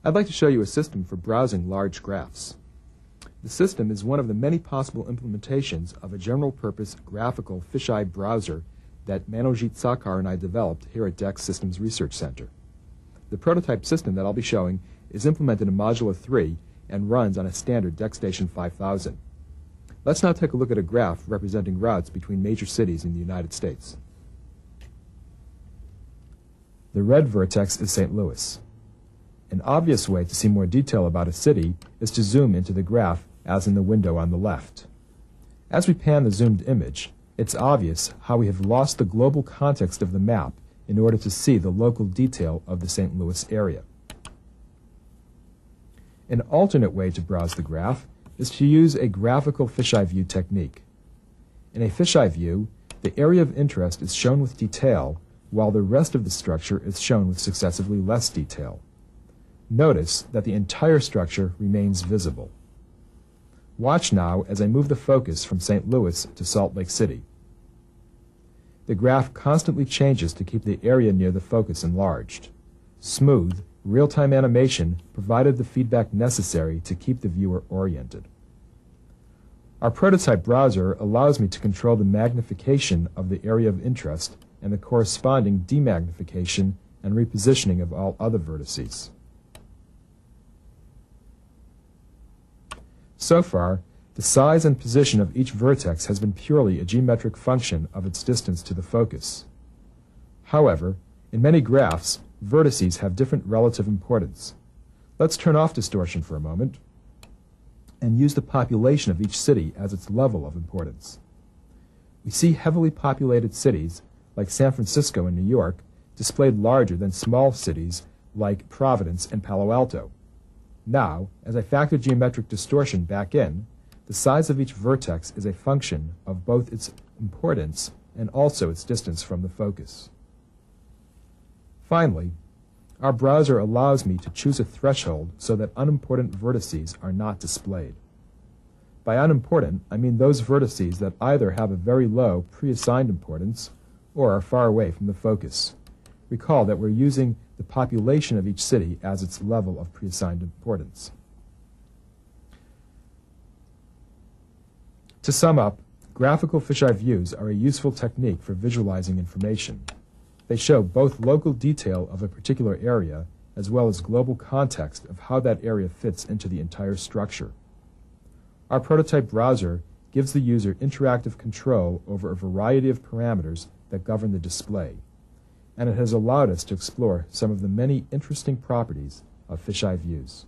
I'd like to show you a system for browsing large graphs. The system is one of the many possible implementations of a general-purpose graphical fisheye browser that Manojit Sakar and I developed here at DEX Systems Research Center. The prototype system that I'll be showing is implemented in Module 3 and runs on a standard DEXstation 5000. Let's now take a look at a graph representing routes between major cities in the United States. The red vertex is St. Louis. An obvious way to see more detail about a city is to zoom into the graph as in the window on the left. As we pan the zoomed image, it's obvious how we have lost the global context of the map in order to see the local detail of the St. Louis area. An alternate way to browse the graph is to use a graphical fisheye view technique. In a fisheye view, the area of interest is shown with detail, while the rest of the structure is shown with successively less detail. Notice that the entire structure remains visible. Watch now as I move the focus from St. Louis to Salt Lake City. The graph constantly changes to keep the area near the focus enlarged. Smooth, real-time animation provided the feedback necessary to keep the viewer oriented. Our prototype browser allows me to control the magnification of the area of interest and the corresponding demagnification and repositioning of all other vertices. So far, the size and position of each vertex has been purely a geometric function of its distance to the focus. However, in many graphs, vertices have different relative importance. Let's turn off distortion for a moment and use the population of each city as its level of importance. We see heavily populated cities like San Francisco and New York displayed larger than small cities like Providence and Palo Alto. Now, as I factor geometric distortion back in, the size of each vertex is a function of both its importance and also its distance from the focus. Finally, our browser allows me to choose a threshold so that unimportant vertices are not displayed. By unimportant, I mean those vertices that either have a very low pre-assigned importance or are far away from the focus. Recall that we're using the population of each city as its level of pre-assigned importance. To sum up, graphical fisheye views are a useful technique for visualizing information. They show both local detail of a particular area as well as global context of how that area fits into the entire structure. Our prototype browser gives the user interactive control over a variety of parameters that govern the display, and it has allowed us to explore some of the many interesting properties of fisheye views.